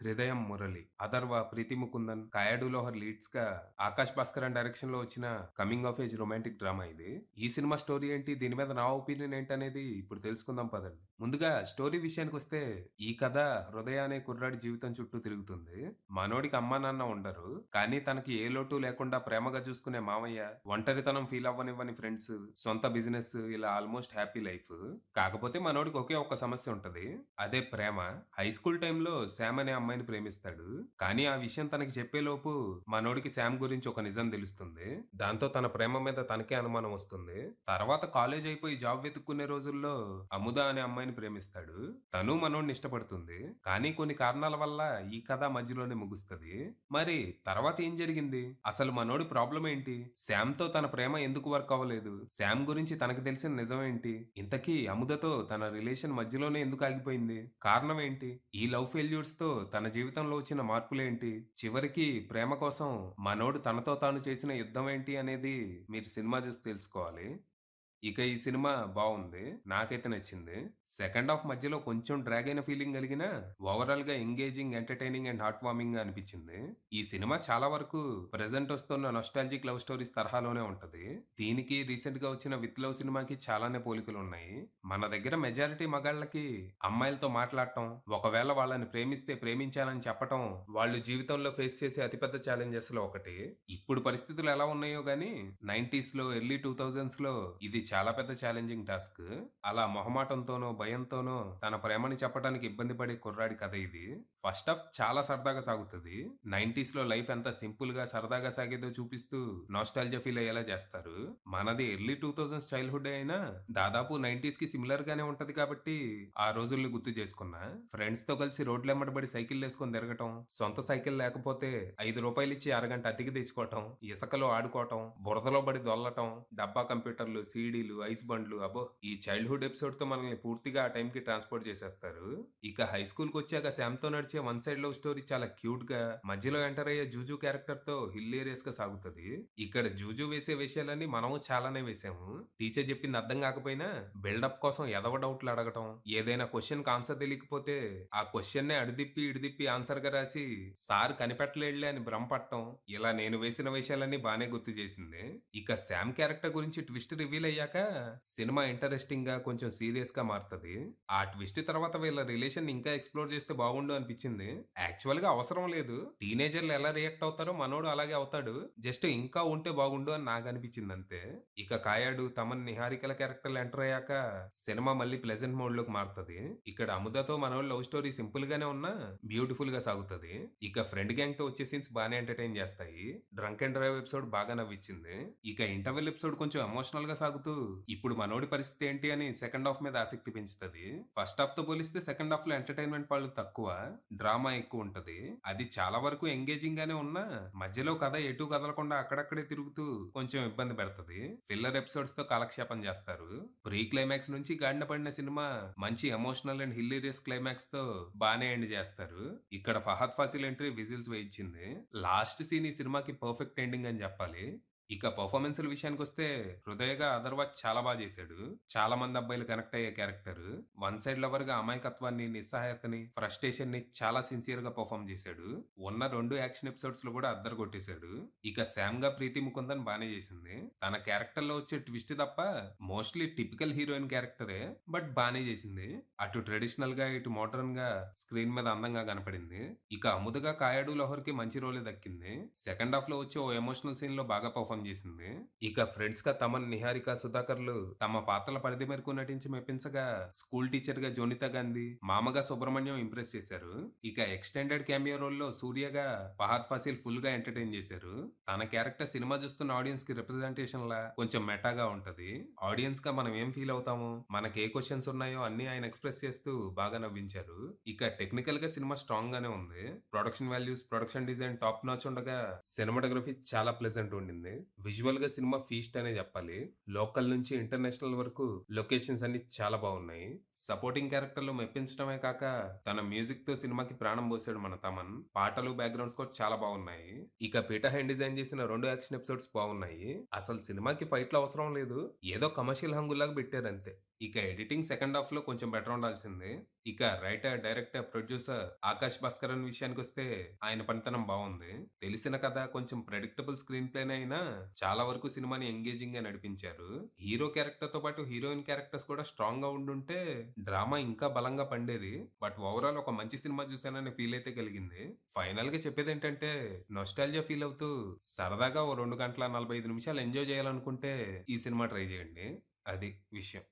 హృదయం మురళి, అథర్వ, ప్రీతి ముకుందన్, కాయాడు లోహర్ లీడ్స్ గా ఆకాష్ భాస్కరన్ డైరెక్షన్ లో వచ్చిన coming of age romantic drama ఇది. ఈ సినిమా స్టోరీ ఏంటి, దీని మీద నా ఒపీనియన్ ఏంటనేది ఇప్పుడు తెలుసుకుందాం పదండి. ముందుగా స్టోరీ విషయానికి వస్తే, ఈ కథ హృదయ అనే కుర్రాడి జీవితం చుట్టూ తిరుగుతుంది. మనోడికి అమ్మా నాన్న ఉండరు, కానీ తనకి ఏ లోటు లేకుండా ప్రేమగా చూసుకునే మామయ్య, ఒంటరితనం ఫీల్ అవ్వనివ్వని ఫ్రెండ్స్, సొంత బిజినెస్, ఇలా ఆల్మోస్ట్ హ్యాపీ లైఫ్. కాకపోతే మనోడికి ఒకే ఒక్క సమస్య ఉంటది, అదే ప్రేమ. హై స్కూల్ టైంలో శామ్ అనే అమ్మాయిని ప్రేమిస్తాడు. కానీ ఆ విషయం తనకి చెప్పేలోపు మనోడికి శామ్ గురించి ఒక నిజం తెలుస్తుంది. దాంతో తన ప్రేమ మీద తనకే అనుమానం వస్తుంది. తర్వాత కాలేజ్ అయిపోయి జాబ్ వెతుక్కునే రోజుల్లో అముద అనే అమ్మాయిని ప్రేమిస్తాడు. తను మనోడిని ఇష్టపడుతుంది. కానీ కొన్ని కారణాల వల్ల ఈ కథ మధ్యలోనే ముగుస్తుంది. మరి తర్వాత ఏం జరిగింది, అసలు మనోడి ప్రాబ్లం ఏంటి, శామ్ తో తన ప్రేమ ఎందుకు వర్క్ అవ్వలేదు, శామ్ గురించి తనకు తెలిసిన నిజం ఏంటి, ఇంతకీ అముదతో తన రిలేషన్ మధ్యలోనే ఎందుకు ఆగిపోయింది, కారణం ఏంటి, ఈ లవ్ ఫెయిల్యూర్స్ తో తన జీవితంలో వచ్చిన మార్పులేంటి, చివరికి ప్రేమ కోసం మనోడు తనతో తాను చేసిన యుద్ధం ఏంటి అనేది మీరు సినిమా చూసి తెలుసుకోవాలి. ఇక ఈ సినిమా బావుంది. నాకైతే నచ్చింది. సెకండ్ హాఫ్ మధ్యలో కొంచెం డ్రాగ్ అయిన ఫీలింగ్ కలిగినా, ఓవరాల్ గా engaging, entertaining and heart warming గా అనిపించింది. ఈ సినిమా చాలా వరకు ప్రెజెంట్ వస్తున్న నొస్టాల్జిక్ లవ్ స్టోరీస్ తరహాలోనే ఉంటది. దీనికి రీసెంట్ గా వచ్చిన 'విత్ లవ్' సినిమాకి చాలానే పోలికలున్నాయి. మన దగ్గర మెజారిటీ మగాళ్ళకి అమ్మాయిలతో మాట్లాడటం, ఒకవేళ వాళ్ళని ప్రేమిస్తే ప్రేమించానని చెప్పటం, వాళ్ళు జీవితంలో ఫేస్ చేసే అతిపెద్ద ఛాలెంజెస్ లో ఒకటి. ఇప్పుడు పరిస్థితులు ఎలా ఉన్నాయో గానీ 90s లో, ఎర్లీ 2000s లో ఇది చాలా పెద్ద ఛాలెంజింగ్ టాస్క్. అలా మొహమాటంతోనో, భయంతోనో తన ప్రేమని చెప్పడానికి ఇబ్బంది పడే కుర్రాడి కథ ఇది. ఫస్ట్ హాఫ్ చాలా సరదాగా సాగుతది. 90s లో లైఫ్ ఎంత సింపుల్ గా సరదాగా సాగేదో చూపిస్తూ నాస్టాల్జియా ఫీల్ అయ్యేలా చేస్తారు. మనది ఎర్లీ 2000s చైల్డ్‌హుడ్ అయినా దాదాపు 90s కి సిమిలర్ గానే ఉంటది కాబట్టి ఆ రోజుల్ని గుర్తు చేసుకున్నా. ఫ్రెండ్స్ తో కలిసి రోడ్లెమ్మట పడి సైకిళ్ళేసుకొని తిరగటం, సొంత సైకిల్ లేకపోతే ₹5 ఇచ్చి అరగంట అద్దెకి తెచ్చుకోవటం, ఇసకలో ఆడుకోవటం, బురదలో పడి దొర్లటం, డబ్బా కంప్యూటర్లు, సీడీలు, ఐస్ బండ్లు, అబ్బో! ఈ చైల్డ్‌హుడ్ ఎపిసోడ్‌తో మనల్ని పూర్తిగా ఆ టైంకి ట్రాన్స్‌పోర్ట్ చేసేస్తారు. ఇక హై స్కూల్‌కొచ్చాక శామ్‌తో నడిచే వన్ సైడ్ లవ్ స్టోరీ చాలా క్యూట్‌గా, మధ్యలో ఎంటర్ అయ్యే జూజు క్యారెక్టర్‌తో హిల్లేరియస్‌గా సాగుతది. ఇక్కడ జూజు వేసే వేషాలన్నీ మనము చాలానే వేసాము. టీచర్ చెప్పింది అర్థం కాకపోయినా బిల్డప్ కోసం ఎదవ డౌట్‌లు అడగటం, ఏదైనా క్వెషన్‌కి ఆన్సర్ తెలియకపోతే ఆ క్వెషన్‌నే అడుదిప్పి, ఇడిదిప్పి ఆన్సర్‌గా రాసి సార్ కనిపెట్టలేడులే అని భ్రమపడటం, ఇలా నేను వేసిన వేషాలన్నీ బానే గుర్తు చేసింది. ఇక శామ్ క్యారెక్టర్ గురించి ట్విస్ట్ రివీల్ అయ్యాక సినిమా ఇంట్రెస్టింగ్ గా, కొంచెం సీరియస్ గా మారుతది. ఆ ట్విస్ట్ తర్వాత వీళ్ళ రిలేషన్ ఇంకా ఎక్స్‌ప్లోర్ చేస్తే బాగుండు అనిపించింది. యాక్చువల్ గా అవసరం లేదు. టీనేజర్‌లు ఎలా రియాక్ట్ అవుతారో మనోడు అలాగే అవుతాడు. జస్ట్ ఇంకా ఉంటే బాగుండు అని నాకనిపించింది అంతే. ఇక కాయాడు, తమన్, నిహారికల క్యారెక్టర్‌లు ఎంటర్ అయ్యాక సినిమా మళ్ళీ ప్లెజెంట్ మోడ్ లోకి మారుతది. ఇక్కడ అముదతో మనోళ్ళ లవ్ స్టోరీ సింపుల్ గానే ఉన్నా బ్యూటిఫుల్ గా సాగుతది. ఇక ఫ్రెండ్ గ్యాంగ్ తో వచ్చే సీన్స్ బానే ఎంటర్‌టైన్ చేస్తాయి. డ్రంక్ అండ్ డ్రైవ్ ఎపిసోడ్ బాగా నవ్విచ్చింది. ఇక ఇంటర్వెల్ ఎపిసోడ్ కొంచెం ఎమోషనల్ గా సాగుతూ ఇప్పుడు మనోడి పరిస్థితి ఏంటి అని సెకండ్ హాఫ్ మీద ఆసక్తి పెంచుతది. ఫస్ట్ హాఫ్ తో పోలిస్తే సెకండ్ హాఫ్ లో ఎంటర్‌టైన్‌మెంట్ పళ్ళు తక్కువ, డ్రామా ఎక్కువ ఉంటది. అది చాలా వరకు ఎంగేజింగ్ గానే ఉన్నా మధ్యలో కథ ఎటూ కదలకుండా అక్కడక్కడే తిరుగుతూ కొంచెం ఇబ్బంది పెడతది. ఫిల్లర్ ఎపిసోడ్స్ తో కాలక్షేపం చేస్తారు. ప్రీ క్లైమాక్స్ నుంచి గాడిన పడిన సినిమా మంచి ఎమోషనల్ అండ్ హిల్లేరియస్ క్లైమాక్స్ తో బానే ఎండ్ చేస్తారు. ఇక్కడ ఫహద్ ఫాసిల్ ఎంట్రీ విజిల్స్ వేయించింది. లాస్ట్ సీన్ ఈ సినిమాకి పర్ఫెక్ట్ ఎండింగ్ అని చెప్పాలి. ఇక పెర్ఫార్మన్స్‌ల విషయానికొస్తే, హృదయగా అథర్వ చాలా చేశాడు. చాలా మంది అబ్బాయిలు కనెక్ట్ అయ్యే క్యారెక్టర్. వన్ సైడ్ లవర్‌గా అమాయకత్వాన్ని, నిస్సహాయతని, ఫ్రస్ట్రేషన్‌ని చాలా సిన్సియర్‌గా పెర్ఫార్మ్ చేశాడు. ఉన్న 2 యాక్షన్ ఎపిసోడ్స్‌లో కూడా అద్దర కొట్టేశాడు. ఇక శామ్‌గా ప్రీతి ముకుందన్ బానే చేసింది. తన క్యారెక్టర్‌లో వచ్చే ట్విస్ట్ తప్ప మోస్ట్‌లీ టిపికల్ హీరోయిన్ క్యారెక్టరే. బట్ బానే చేసింది. అటు ట్రెడిషనల్‌గా, ఇటు మోడర్న్‌గా స్క్రీన్ మీద అందంగా కనపడింది. ఇక అముదగా కాయాడు లోహర్‌కి మంచి రోలే దక్కింది. సెకండ్ హాఫ్‌లో వచ్చే ఓ ఎమోషనల్ సీన్‌లో బాగా పెర్ఫార్మ్ చేసింది. ఇక ఫ్రెండ్స్ గా తమన్, నిహారిక, సుధాకర్‌లు తమ పాత్రల పరిధి మేరకు నటించి మెప్పించగా, స్కూల్ టీచర్ గా జోనితా గాంధీ, మామగా సుబ్రహ్మణ్యం ఇంప్రెస్ చేశారు. ఇక ఎక్స్‌టెండెడ్ క్యామియో రోల్‌లో సూర్యగా ఫహద్ ఫాసిల్ ఫుల్ గా ఎంటర్‌టైన్ చేశారు. తన క్యారెక్టర్ సినిమా చూస్తున్న ఆడియన్స్ కి రిప్రజెంటేషన్ లా కొంచెం మెటాగా ఉంటది. ఆడియన్స్ గా మనం ఏం ఫీల్ అవుతామో, మనకి ఏ క్వెషన్స్ ఉన్నాయో అన్ని ఆయన ఎక్స్‌ప్రెస్ చేస్తూ బాగా నవ్వించారు. ఇక టెక్నికల్ గా సినిమా స్ట్రాంగ్ గానే ఉంది. Production values, production design top notch ఉండగా, సినిమాటోగ్రఫీ చాలా ప్లెజెంట్ ఉండింది. విజువల్ గా సినిమా ఫీస్ట్ అనే చెప్పాలి. లోకల్ నుంచి ఇంటర్నేషనల్ వరకు లొకేషన్స్ అన్ని చాలా బాగున్నాయి. సపోర్టింగ్ క్యారెక్టర్లు మెప్పించడమే కాక తన మ్యూజిక్ తో సినిమాకి ప్రాణం పోసాడు మన తమన్. పాటలు, బ్యాక్గ్రౌండ్ స్కోర్ చాలా బాగున్నాయి. ఇక పీటర్ హైన్ డిజైన్ చేసిన 2 యాక్షన్ ఎపిసోడ్స్ బాగున్నాయి. అసలు సినిమాకి ఫైట్లు అవసరం లేదు, ఏదో కమర్షియల్ హంగులాగా పెట్టారంతే. ఇక ఎడిటింగ్ సెకండ్ హాఫ్‌లో కొంచెం బెటర్ ఉండాల్సింది. ఇక writer, director, producer 'Akash Bhaskaran' విషయానికొస్తే ఆయన పనితనం బావుంది. తెలిసిన కథ, కొంచెం ప్రెడిక్టబుల్ స్క్రీన్ ప్లేనే అయినా చాలా వరకు సినిమాని ఎంగేజింగ్‌గా నడిపించారు. హీరో క్యారెక్టర్‌తో పాటు హీరోయిన్ క్యారెక్టర్స్ కూడా స్ట్రాంగ్‌గా ఉండుంటే డ్రామా ఇంకా బలంగా పండేది. బట్ ఓవరాల్ ఒక మంచి సినిమా చూసాననే ఫీల్ అయితే కలిగింది. ఫైనల్‌గా చెప్పేదేంటంటే నొస్టాల్జియా ఫీల్ అవుతూ సరదాగా ఓ 2 గంటల 45 నిమిషాలు ఎంజాయ్ చేయాలనుకుంటే ఈ సినిమా ట్రై చేయండి. అది విషయం.